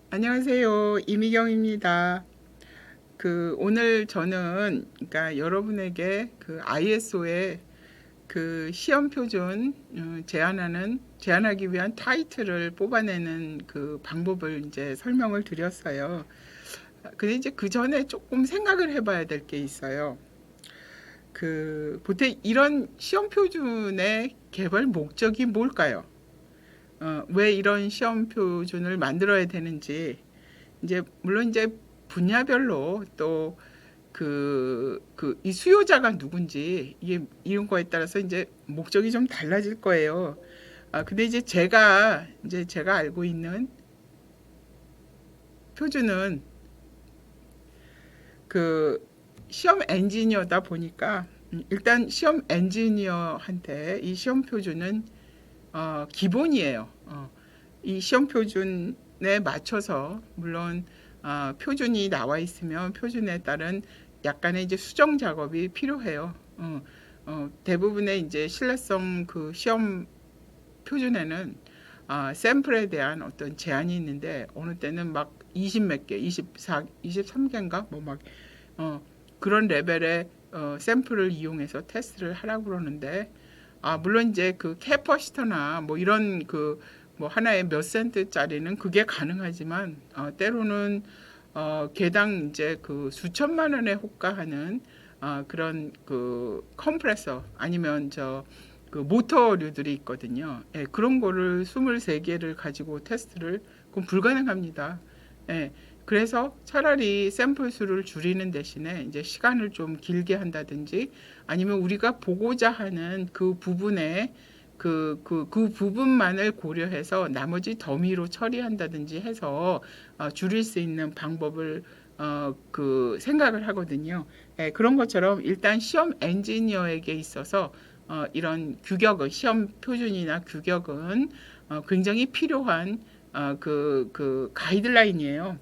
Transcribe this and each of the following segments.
안녕하세요. 이미경입니다. 오늘 저는 그러니까 여러분에게 그 ISO의 그 시험 표준 제안하기 위한 타이틀을 뽑아내는 그 방법을 이제 설명을 드렸어요. 근데 이제 그 전에 조금 생각을 해봐야 될 게 있어요. 보통 이런 시험 표준의 개발 목적이 뭘까요? 왜 이런 시험 표준을 만들어야 되는지, 이제 물론 이제 분야별로 또 이 수요자가 누군지 이게 이런 거에 따라서 이제 목적이 좀 달라질 거예요. 근데 이제 제가 알고 있는 표준은 그 시험 엔지니어다 보니까 일단 시험 엔지니어한테 이 시험 표준은 기본이에요. 이 시험 표준에 맞춰서 물론 표준이 나와 있으면 표준에 따른 약간의 이제 수정 작업이 필요해요. 대부분의 이제 신뢰성 그 시험 표준에는 샘플에 대한 어떤 제한이 있는데 어느 때는 막 20 몇 개, 24, 23개인가 뭐 막 그런 레벨의 샘플을 이용해서 테스트를 하라고 그러는데 물론 이제 그 캐퍼시터나 뭐 이런 뭐 하나에 몇 센트짜리는 그게 가능하지만 때로는 개당 이제 그 수천만 원에 호가하는 그런 그 컴프레서 아니면 그 모터류들이 있거든요. 예, 그런 거를 23개를 가지고 테스트를 그건 불가능합니다. 예, 그래서 차라리 샘플 수를 줄이는 대신에 이제 시간을 좀 길게 한다든지 아니면 우리가 보고자 하는 그 부분에 그 부분만을 고려해서 나머지 더미로 처리한다든지 해서 줄일 수 있는 방법을 생각을 하거든요. 예, 그런 것처럼 일단 시험 엔지니어에게 있어서 이런 시험 표준이나 규격은 굉장히 필요한 가이드라인이에요.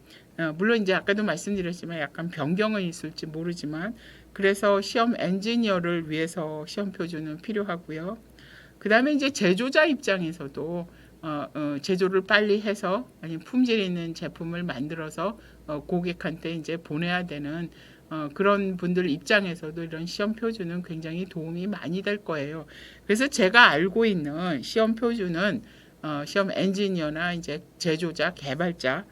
물론 이제 아까도 말씀드렸지만 약간 변경은 있을지 모르지만 그래서 시험 엔지니어를 위해서 시험 표준은 필요하고요. 그 다음에 이제 제조자 입장에서도 제조를 빨리 해서 아니 품질 있는 제품을 만들어서 고객한테 이제 보내야 되는 그런 분들 입장에서도 이런 시험 표준은 굉장히 도움이 많이 될 거예요. 그래서 제가 알고 있는 시험 표준은 시험 엔지니어나 이제 제조자, 개발자를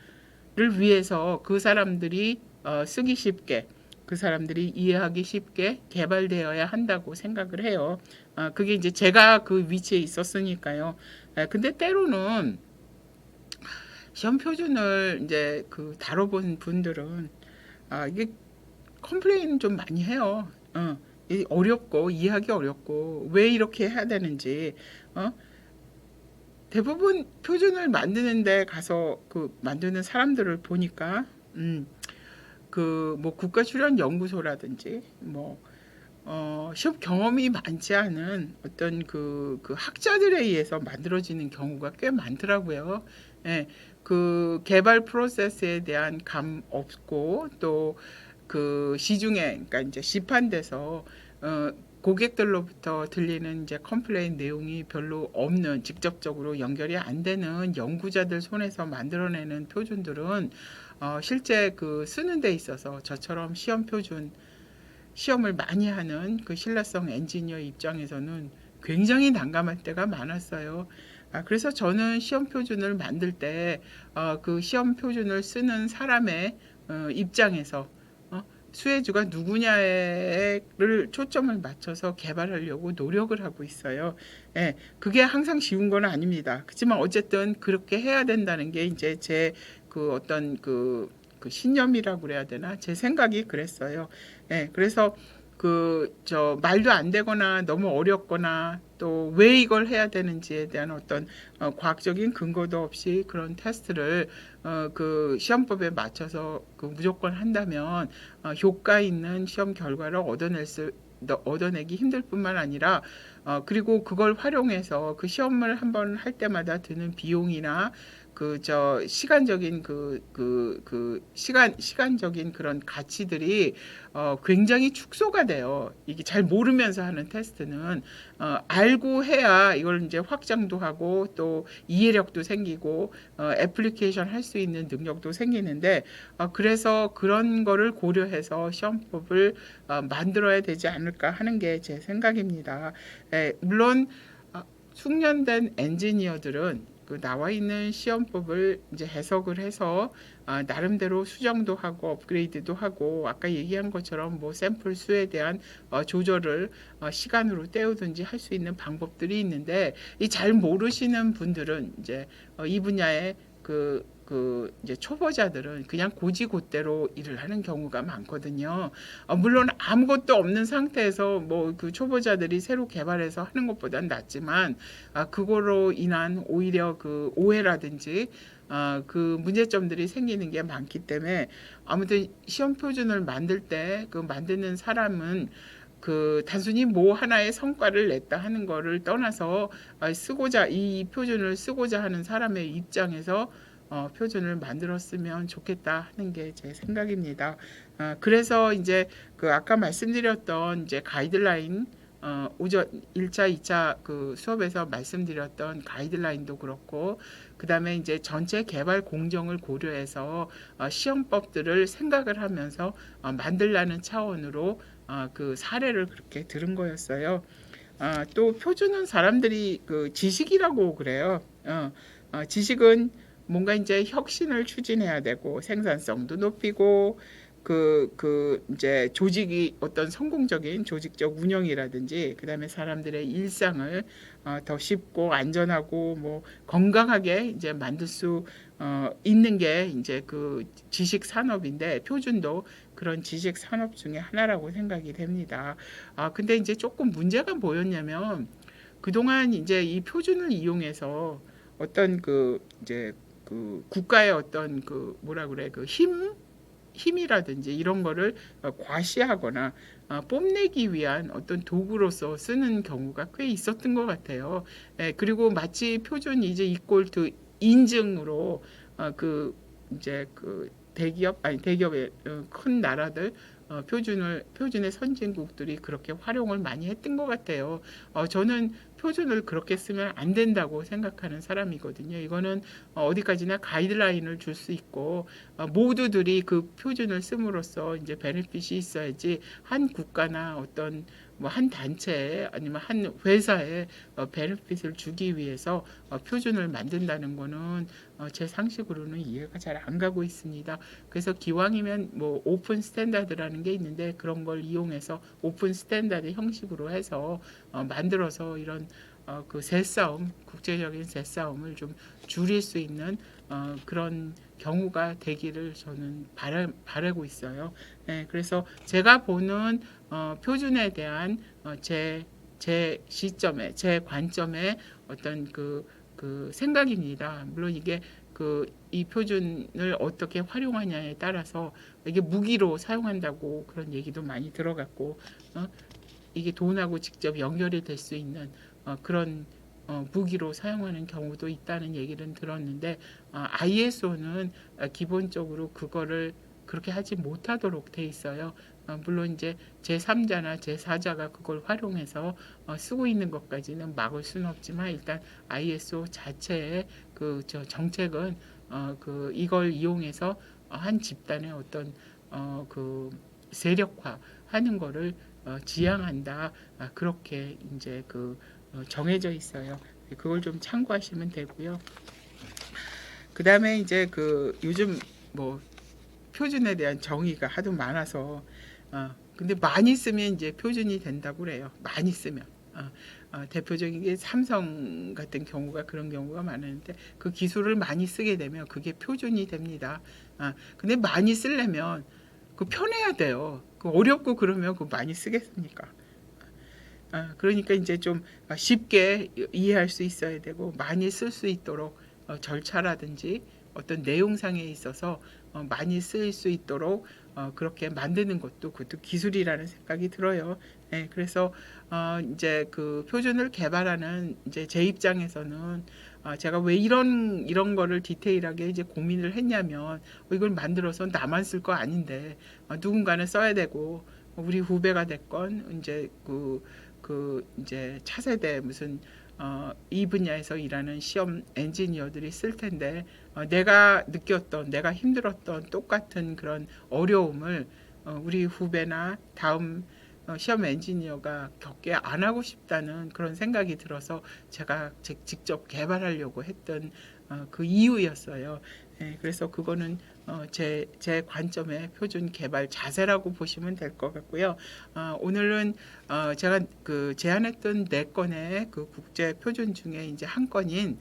위해서 그 사람들이 쓰기 쉽게 그 사람들이 이해하기 쉽게 개발되어야 한다고 생각을 해요. 그게 이제 제가 그 위치에 있었으니까요. 근데 때로는 시험 표준을 이제 다뤄본 분들은 이게 컴플레인 좀 많이 해요. 어렵고 이해하기 어렵고 왜 이렇게 해야 되는지 어? 대부분 표준을 만드는데 가서 그 만드는 사람들을 보니까 뭐 국가출연연구소라든지 뭐 시험 경험이 많지 않은 어떤 그 학자들에 의해서 만들어지는 경우가 꽤 많더라고요. 예, 그 개발 프로세스에 대한 감 없고 또 그 시중에 그러니까 이제 시판돼서 고객들로부터 들리는 이제 컴플레인 내용이 별로 없는 직접적으로 연결이 안 되는 연구자들 손에서 만들어내는 표준들은 실제 쓰는 데 있어서 저처럼 시험을 많이 하는 그 신뢰성 엔지니어 입장에서는 굉장히 난감할 때가 많았어요. 그래서 저는 시험 표준을 만들 때 그 시험 표준을 쓰는 사람의 입장에서 수혜주가 누구냐를 초점을 맞춰서 개발하려고 노력을 하고 있어요. 예, 그게 항상 쉬운 건 아닙니다. 그렇지만 어쨌든 그렇게 해야 된다는 게 이제 제 어떤 그 신념이라고 그래야 되나? 제 생각이 그랬어요. 예, 그래서 말도 안 되거나 너무 어렵거나 또 왜 이걸 해야 되는지에 대한 어떤 과학적인 근거도 없이 그런 테스트를 그 시험법에 맞춰서 무조건 한다면 효과 있는 시험 결과를 얻어내기 힘들 뿐만 아니라 그리고 그걸 활용해서 그 시험을 한번 할 때마다 드는 비용이나 시간적인 시간적인 그런 가치들이 굉장히 축소가 돼요. 이게 잘 모르면서 하는 테스트는 알고 해야 이걸 이제 확장도 하고 또 이해력도 생기고 애플리케이션 할 수 있는 능력도 생기는데 그래서 그런 거를 고려해서 시험법을 만들어야 되지 않을까 하는 게 제 생각입니다. 물론 숙련된 엔지니어들은 그 나와 있는 시험법을 이제 해석을 해서 나름대로 수정도 하고 업그레이드도 하고 아까 얘기한 것처럼 뭐 샘플 수에 대한 조절을 시간으로 때우든지 할 수 있는 방법들이 있는데 이 잘 모르시는 분들은 이제 이 분야의 이제 초보자들은 그냥 고지곳대로 일을 하는 경우가 많거든요. 물론 아무것도 없는 상태에서 뭐 그 초보자들이 새로 개발해서 하는 것보단 낫지만 그거로 인한 오히려 그 오해라든지 그 문제점들이 생기는 게 많기 때문에 아무튼 시험 표준을 만들 때 그 만드는 사람은 그 단순히 뭐 하나의 성과를 냈다 하는 거를 떠나서 이 표준을 쓰고자 하는 사람의 입장에서 표준을 만들었으면 좋겠다 하는 게 제 생각입니다. 그래서 이제 그 아까 말씀드렸던 이제 가이드라인 오전 1차, 2차 그 수업에서 말씀드렸던 가이드라인도 그렇고 그다음에 이제 전체 개발 공정을 고려해서 시험법들을 생각을 하면서 만들라는 차원으로 그 사례를 그렇게 들은 거였어요. 또 표준은 사람들이 그 지식이라고 그래요. 지식은 뭔가 이제 혁신을 추진해야 되고 생산성도 높이고 이제 조직이 어떤 성공적인 조직적 운영이라든지 그다음에 사람들의 일상을 더 쉽고 안전하고 뭐 건강하게 이제 만들 수 있는 게 이제 그 지식 산업인데 표준도 그런 지식 산업 중에 하나라고 생각이 됩니다. 근데 이제 조금 문제가 뭐였냐면 그동안 이제 이 표준을 이용해서 어떤 이제 그 국가의 어떤 그 뭐라 그래 그 힘이라든지 이런 거를 과시하거나 뽐내기 위한 어떤 도구로서 쓰는 경우가 꽤 있었던 것 같아요. 그리고 마치 표준이 이제 이꼴 투 인증으로 이제 그 대기업의 큰 나라들 표준의 선진국들이 그렇게 활용을 많이 했던 것 같아요. 저는 표준을 그렇게 쓰면 안 된다고 생각하는 사람이거든요. 이거는 어디까지나 가이드라인을 줄 수 있고 모두들이 그 표준을 씀으로써 이제 베네핏이 있어야지 한 국가나 어떤 뭐 한 단체에 아니면 한 회사에 베네핏을 주기 위해서 표준을 만든다는 거는 제 상식으로는 이해가 잘 안 가고 있습니다. 그래서 기왕이면 뭐 오픈 스탠다드라는 게 있는데 그런 걸 이용해서 오픈 스탠다드 형식으로 해서 만들어서 이런 그 새싸움, 국제적인 새싸움을 좀 줄일 수 있는 그런 경우가 되기를 저는 바라고 있어요. 그래서 제가 보는 표준에 대한 제 시점에, 제 관점에 어떤 그 생각입니다. 물론 이게 이 표준을 어떻게 활용하냐에 따라서 이게 무기로 사용한다고 그런 얘기도 많이 들어갔고, 이게 돈하고 직접 연결이 될 수 있는 그런 무기로 사용하는 경우도 있다는 얘기를 들었는데 ISO는 기본적으로 그거를 그렇게 하지 못하도록 돼 있어요. 물론 이제 제3자나 제4자가 그걸 활용해서 쓰고 있는 것까지는 막을 수는 없지만 일단 ISO 자체의 정책은 이걸 이용해서 한 집단의 어떤 그 세력화 하는 거를 지향한다. 그렇게 이제 정해져 있어요. 그걸 좀 참고하시면 되고요. 그 다음에 이제 요즘 뭐 표준에 대한 정의가 하도 많아서 근데 많이 쓰면 이제 표준이 된다고 그래요. 많이 쓰면. 대표적인 게 삼성 같은 경우가 그런 경우가 많은데 그 기술을 많이 쓰게 되면 그게 표준이 됩니다. 근데 많이 쓰려면 편해야 돼요. 어렵고 그러면 많이 쓰겠습니까? 그러니까 이제 좀 쉽게 이해할 수 있어야 되고 많이 쓸 수 있도록 절차라든지 어떤 내용상에 있어서 많이 쓰일 수 있도록 그렇게 만드는 것도 그것도 기술이라는 생각이 들어요. 그래서 이제 그 표준을 개발하는 이제 제 입장에서는 제가 왜 이런 거를 디테일하게 이제 고민을 했냐면 이걸 만들어서 나만 쓸 거 아닌데 누군가는 써야 되고 우리 후배가 됐건 이제 이제 차세대 무슨 이 분야에서 일하는 시험 엔지니어들이 쓸 텐데 내가 느꼈던 내가 힘들었던 똑같은 그런 어려움을 우리 후배나 다음 시험 엔지니어가 겪게 안 하고 싶다는 그런 생각이 들어서 제가 직접 개발하려고 했던 그 이유였어요. 예, 그래서 그거는 제 관점의 표준 개발 자세라고 보시면 될 것 같고요. 오늘은 제가 그 제안했던 네 건의 그 국제 표준 중에 이제 한 건인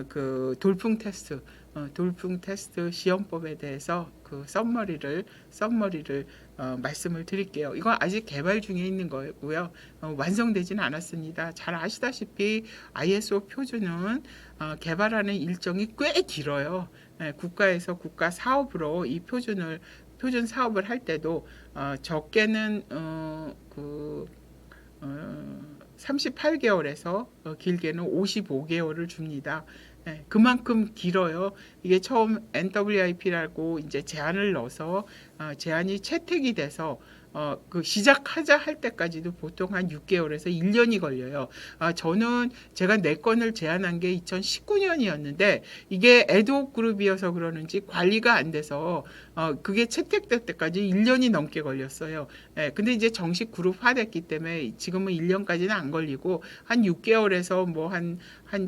그 돌풍 테스트 시험법에 대해서 그 썸머리를 말씀을 드릴게요. 이건 아직 개발 중에 있는 거고요. 완성되지는 않았습니다. 잘 아시다시피 ISO 표준은 개발하는 일정이 꽤 길어요. 국가에서 국가 사업으로 이 표준 사업을 할 때도 적게는 38개월에서 길게는 55개월을 줍니다. 그만큼 길어요. 이게 처음 NWIP라고 이제 제안을 넣어서 제안이 채택이 돼서 그 시작하자 할 때까지도 보통 한 6개월에서 1년이 걸려요. 저는 제가 네 건을 제안한 게 2019년이었는데 이게 애드옥 그룹이어서 그러는지 관리가 안 돼서 그게 채택될 때까지 1년이 넘게 걸렸어요. 근데 이제 정식 그룹화됐기 때문에 지금은 1년까지는 안 걸리고 한 6개월에서 뭐 한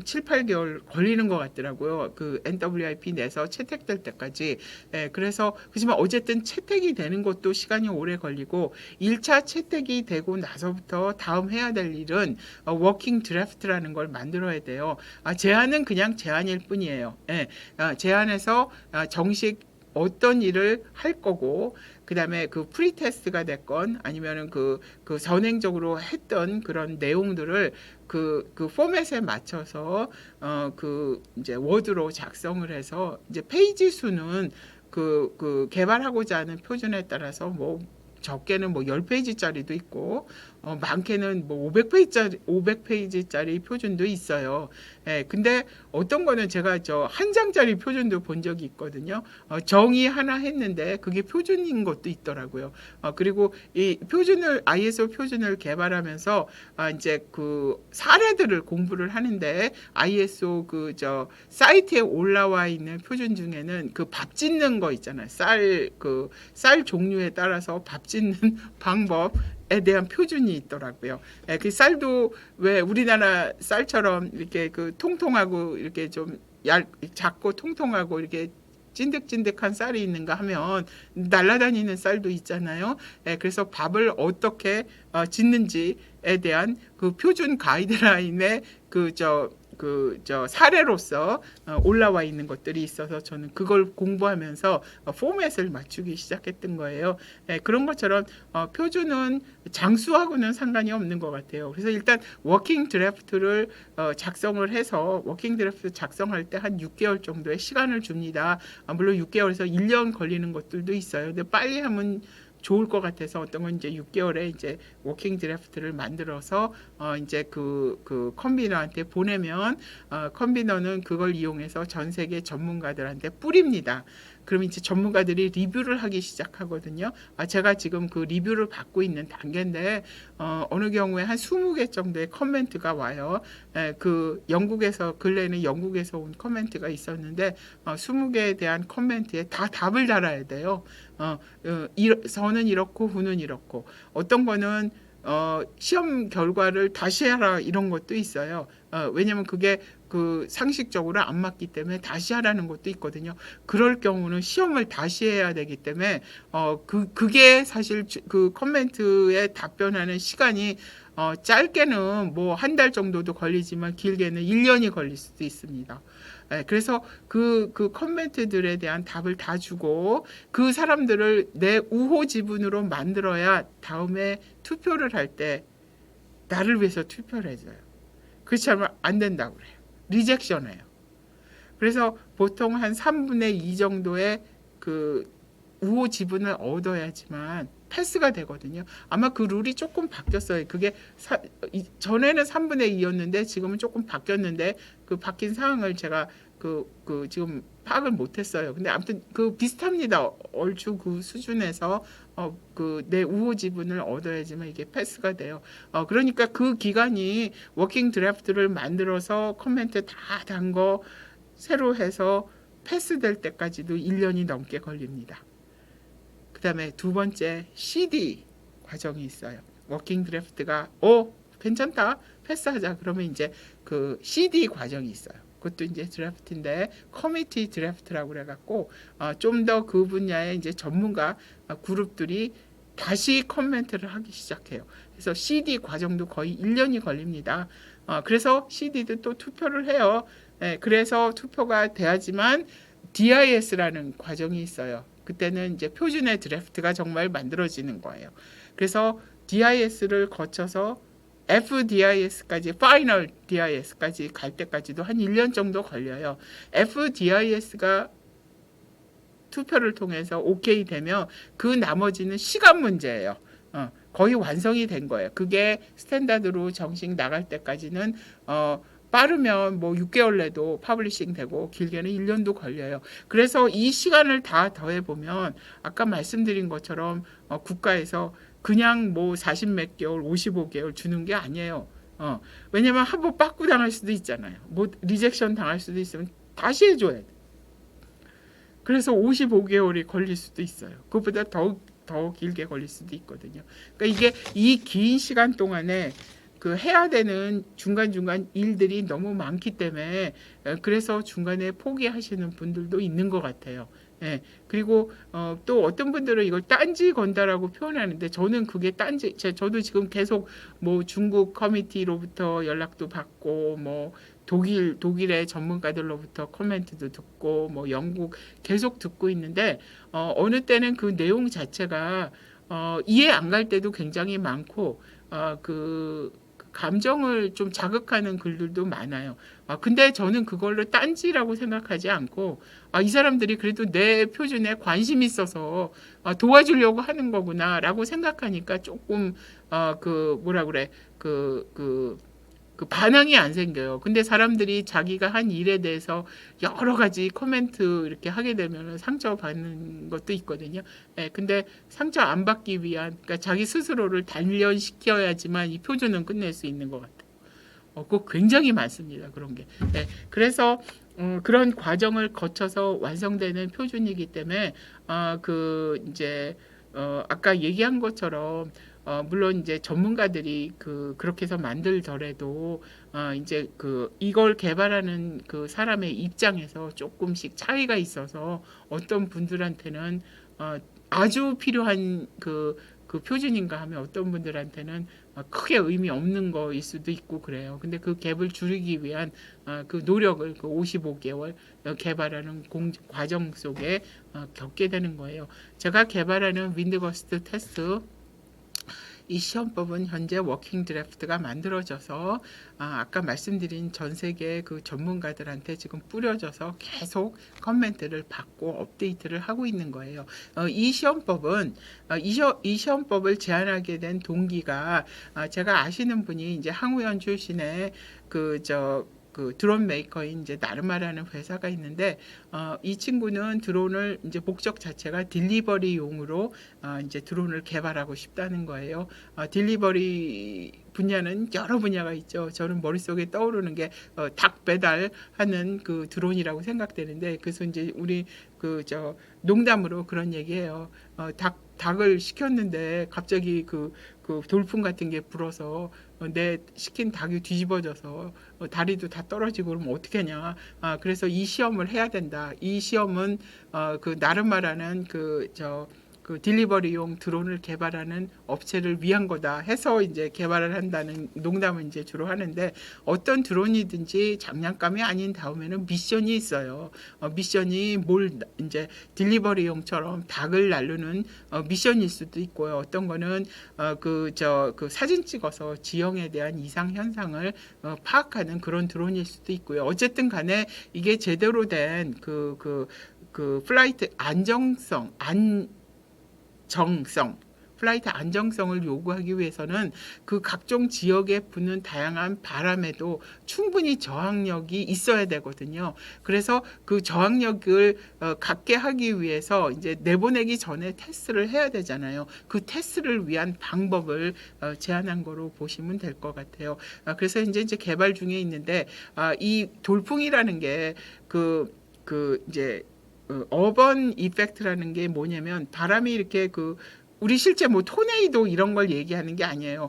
7, 8개월 걸리는 것 같더라고요. 그 NWIP 내서 채택될 때까지. 그래서 그렇지만 어쨌든 채택이 되는 것도 시간이 오래 걸리고 1차 채택이 되고 나서부터 다음 해야 될 일은 워킹 드래프트라는 걸 만들어야 돼요. 제안은 그냥 제안일 뿐이에요. 제안에서 정식 어떤 일을 할 거고 그다음에 그 프리테스트가 됐건 아니면은 그 선행적으로 했던 그런 내용들을 그 포맷에 맞춰서 이제 워드로 작성을 해서 이제 페이지 수는 그 개발하고자 하는 표준에 따라서 뭐 적게는 뭐 10페이지짜리도 있고 많게는 뭐 500페이지짜리 표준도 있어요. 근데 어떤 거는 제가 한 장짜리 표준도 본 적이 있거든요. 정의 하나 했는데 그게 표준인 것도 있더라고요. 그리고 이 ISO 표준을 개발하면서 이제 그 사례들을 공부를 하는데 ISO 사이트에 올라와 있는 표준 중에는 그 밥 짓는 거 있잖아요. 쌀 종류에 따라서 밥 짓는 방법에 대한 표준이 있더라고요. 그 쌀도 왜 우리나라 쌀처럼 이렇게 그 통통하고 이렇게 좀 작고 통통하고 이렇게 찐득찐득한 쌀이 있는가 하면 날아다니는 쌀도 있잖아요. 그래서 밥을 어떻게 짓는지에 대한 그 표준 가이드라인에 사례로서 올라와 있는 것들이 있어서 저는 그걸 공부하면서 포맷을 맞추기 시작했던 거예요. 그런 것처럼 표준은 장수하고는 상관이 없는 것 같아요. 그래서 일단 워킹 드래프트를 작성을 해서 워킹 드래프트 작성할 때 한 6개월 정도의 시간을 줍니다. 물론 6개월에서 1년 걸리는 것들도 있어요. 근데 빨리 하면 좋을 것 같아서 어떤 건 이제 6개월에 이제 워킹 드래프트를 만들어서 이제 그 컨비너한테 보내면 컨비너는 그걸 이용해서 전 세계 전문가들한테 뿌립니다. 그럼 이제 전문가들이 리뷰를 하기 시작하거든요. 제가 지금 그 리뷰를 받고 있는 단계인데 어느 경우에 한 20개 정도의 커멘트가 와요. 그 근래에는 영국에서 온 커멘트가 있었는데 20개에 대한 커멘트에 다 답을 달아야 돼요. 선은 이렇고 후는 이렇고 어떤 거는 시험 결과를 다시 해라 이런 것도 있어요. 왜냐면 그게 그 상식적으로 안 맞기 때문에 다시 하라는 것도 있거든요. 그럴 경우는 시험을 다시 해야 되기 때문에 그게 사실 그 커멘트에 답변하는 시간이 짧게는 뭐 한 달 정도도 걸리지만 길게는 1년이 걸릴 수도 있습니다. 그래서 그 커멘트들에 대한 답을 다 주고 그 사람들을 내 우호 지분으로 만들어야 다음에 투표를 할 때 나를 위해서 투표를 해줘요. 그렇지 않으면 안 된다고 그래요. 리젝션해요. 그래서 보통 한 3분의 2 정도의 그 우호 지분을 얻어야지만 패스가 되거든요. 아마 그 룰이 조금 바뀌었어요. 그게 전에는 3분의 2였는데 지금은 조금 바뀌었는데 그 바뀐 사항을 제가 지금 파악을 못했어요. 근데 아무튼 그 비슷합니다. 얼추 그 수준에서 그 내 우호 지분을 얻어야지만 이게 패스가 돼요. 그러니까 그 기간이 워킹 드래프트를 만들어서 커멘트 다 단 거 새로 해서 패스될 때까지도 1년이 넘게 걸립니다. 그 다음에 두 번째 CD 과정이 있어요. 워킹 드래프트가 괜찮다 패스하자 그러면 이제 그 CD 과정이 있어요. 그것도 이제 드래프트인데 커미티 드래프트라고 그래갖고 좀 더 그 분야의 이제 전문가 그룹들이 다시 커멘트를 하기 시작해요. 그래서 CD 과정도 거의 1년이 걸립니다. 그래서 CD도 또 투표를 해요. 그래서 투표가 돼야지만 DIS라는 과정이 있어요. 그때는 이제 표준의 드래프트가 정말 만들어지는 거예요. 그래서 DIS를 거쳐서 FDIS까지, 파이널 DIS까지 갈 때까지도 한 1년 정도 걸려요. FDIS가 투표를 통해서 오케이 되면 그 나머지는 시간 문제예요. 거의 완성이 된 거예요. 그게 스탠다드로 정식 나갈 때까지는 빠르면 뭐 6개월 내도 퍼블리싱 되고 길게는 1년도 걸려요. 그래서 이 시간을 다 더해보면 아까 말씀드린 것처럼 국가에서 그냥 뭐 40몇 개월, 55개월 주는 게 아니에요. 왜냐면 한번 빠꾸 당할 수도 있잖아요. 뭐 리젝션 당할 수도 있으면 다시 해줘야 돼. 그래서 55개월이 걸릴 수도 있어요. 그것보다 더 길게 걸릴 수도 있거든요. 그러니까 이게 이 긴 시간 동안에 그 해야 되는 중간중간 일들이 너무 많기 때문에 그래서 중간에 포기하시는 분들도 있는 것 같아요. 그리고 또 어떤 분들은 이걸 딴지 건다라고 표현하는데 저는 그게 딴지, 저도 지금 계속 뭐 중국 커미티로부터 연락도 받고 뭐 독일의 전문가들로부터 코멘트도 듣고 뭐 영국 계속 듣고 있는데 어느 때는 그 내용 자체가 이해 안 갈 때도 굉장히 많고 그 감정을 좀 자극하는 글들도 많아요. 근데 저는 그걸로 딴지라고 생각하지 않고 이 사람들이 그래도 내 표준에 관심이 있어서 도와주려고 하는 거구나라고 생각하니까 조금 그 뭐라 그래 그 반항이 안 생겨요. 근데 사람들이 자기가 한 일에 대해서 여러 가지 코멘트 이렇게 하게 되면 상처받는 것도 있거든요. 근데 상처 안 받기 위한, 그러니까 자기 스스로를 단련시켜야지만 이 표준은 끝낼 수 있는 것 같아요. 그거 굉장히 많습니다. 그런 게. 그래서 그런 과정을 거쳐서 완성되는 표준이기 때문에 그 이제 아까 얘기한 것처럼 물론 이제 전문가들이 그렇게 해서 만들더라도 이제 이걸 개발하는 그 사람의 입장에서 조금씩 차이가 있어서 어떤 분들한테는 아주 필요한 그 표준인가 하면 어떤 분들한테는 크게 의미 없는 거일 수도 있고 그래요. 근데 그 갭을 줄이기 위한 그 노력을 그 55개월 개발하는 과정 속에 겪게 되는 거예요. 제가 개발하는 윈드거스트 테스트 이 시험법은 현재 워킹 드래프트가 만들어져서 아까 말씀드린 전 세계 그 전문가들한테 지금 뿌려져서 계속 커멘트를 받고 업데이트를 하고 있는 거예요. 이 시험법은 이 시험법을 제안하게 된 동기가 제가 아시는 분이 이제 항우연 출신의 그 드론 메이커인 이제 나르마라는 회사가 있는데 이 친구는 드론을 이제 목적 자체가 딜리버리용으로 이제 드론을 개발하고 싶다는 거예요. 딜리버리 분야는 여러 분야가 있죠. 저는 머릿속에 떠오르는 게 닭 배달하는 그 드론이라고 생각되는데 그래서 이제 우리 농담으로 그런 얘기해요. 닭을 시켰는데 갑자기 그 돌풍 같은 게 불어서 내 시킨 닭이 뒤집어져서 다리도 다 떨어지고 그러면 어떻게 하냐. 그래서 이 시험을 해야 된다. 이 시험은 그 나르마라는 그 딜리버리용 드론을 개발하는 업체를 위한 거다 해서 이제 개발을 한다는 농담을 이제 주로 하는데 어떤 드론이든지 장난감이 아닌 다음에는 미션이 있어요. 미션이 이제 딜리버리용처럼 닭을 날르는 미션일 수도 있고요. 어떤 거는 그 사진 찍어서 지형에 대한 이상 현상을 파악하는 그런 드론일 수도 있고요. 어쨌든 간에 이게 제대로 된 플라이트 안정성 플라이트 안정성을 요구하기 위해서는 그 각종 지역에 부는 다양한 바람에도 충분히 저항력이 있어야 되거든요. 그래서 그 저항력을 갖게 하기 위해서 이제 내보내기 전에 테스트를 해야 되잖아요. 그 테스트를 위한 방법을 제안한 거로 보시면 될 것 같아요. 그래서 이제 개발 중에 있는데 이 돌풍이라는 게 이제 어번 이펙트라는 게 뭐냐면 바람이 이렇게 우리 실제 뭐 토네이도 이런 걸 얘기하는 게 아니에요.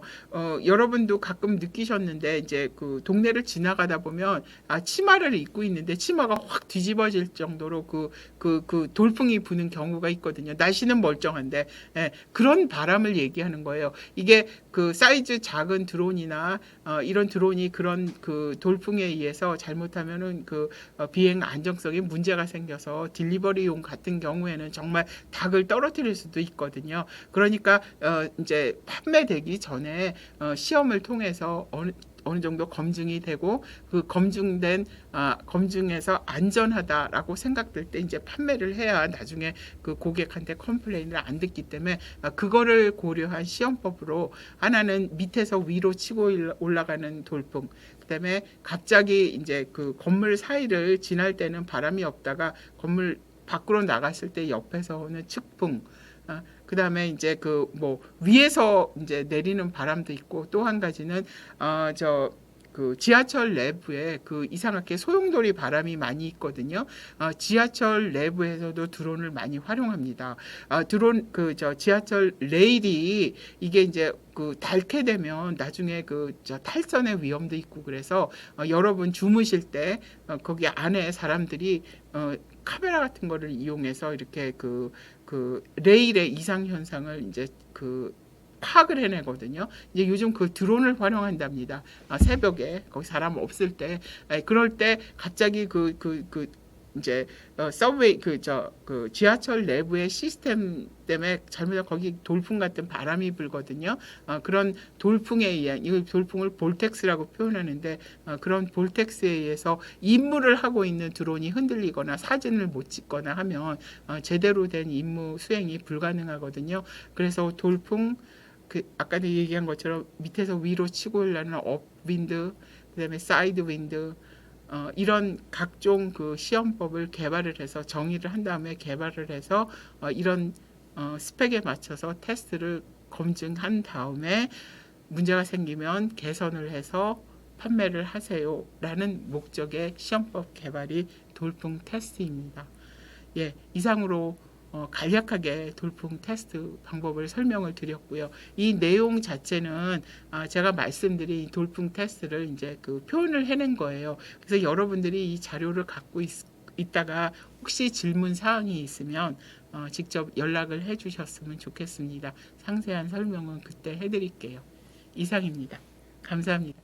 여러분도 가끔 느끼셨는데 이제 그 동네를 지나가다 보면 치마를 입고 있는데 치마가 확 뒤집어질 정도로 그 돌풍이 부는 경우가 있거든요. 날씨는 멀쩡한데 그런 바람을 얘기하는 거예요. 이게 그 사이즈 작은 드론이나 이런 드론이 그런 그 돌풍에 의해서 잘못하면은 비행 안정성에 문제가 생겨서 딜리버리용 같은 경우에는 정말 닭을 떨어뜨릴 수도 있거든요. 그러니까 이제 판매되기 전에 시험을 통해서 어느 정도 검증이 되고 그 검증에서 안전하다라고 생각될 때 이제 판매를 해야 나중에 그 고객한테 컴플레인을 안 듣기 때문에 그거를 고려한 시험법으로 하나는 밑에서 위로 치고 올라가는 돌풍, 그다음에 갑자기 이제 그 건물 사이를 지날 때는 바람이 없다가 건물 밖으로 나갔을 때 옆에서 오는 측풍, 그다음에 이제 뭐 위에서 이제 내리는 바람도 있고 또 한 가지는 그 지하철 내부에 이상하게 소용돌이 바람이 많이 있거든요. 지하철 내부에서도 드론을 많이 활용합니다. 드론 지하철 레일이 이게 이제 닳게 되면 나중에 탈선의 위험도 있고 그래서 여러분 주무실 때 거기 안에 사람들이 카메라 같은 거를 이용해서 이렇게 레일의 이상 현상을 이제 파악을 해내거든요. 이제 요즘 드론을 활용한답니다. 새벽에 거기 사람 없을 때, 그럴 때 갑자기 이제 서브웨이 지하철 내부의 시스템 때문에 잘못하면 거기 돌풍 같은 바람이 불거든요. 그런 돌풍에 의한, 이 돌풍을 볼텍스라고 표현하는데 그런 볼텍스에 의해서 임무를 하고 있는 드론이 흔들리거나 사진을 못 찍거나 하면 제대로 된 임무 수행이 불가능하거든요. 그래서 돌풍, 아까도 얘기한 것처럼 밑에서 위로 치고 올라가는 업윈드, 그다음에 사이드 윈드, 이런 각종 시험법을 개발을 해서 정의를 한 다음에 개발을 해서 이런 스펙에 맞춰서 테스트를 검증한 다음에 문제가 생기면 개선을 해서 판매를 하세요라는 목적의 시험법 개발이 돌풍 테스트입니다. 예, 이상으로 간략하게 돌풍 테스트 방법을 설명을 드렸고요. 이 내용 자체는 제가 말씀드린 돌풍 테스트를 이제 표현을 해낸 거예요. 그래서 여러분들이 이 자료를 갖고 있다가 혹시 질문 사항이 있으면 직접 연락을 해주셨으면 좋겠습니다. 상세한 설명은 그때 해드릴게요. 이상입니다. 감사합니다.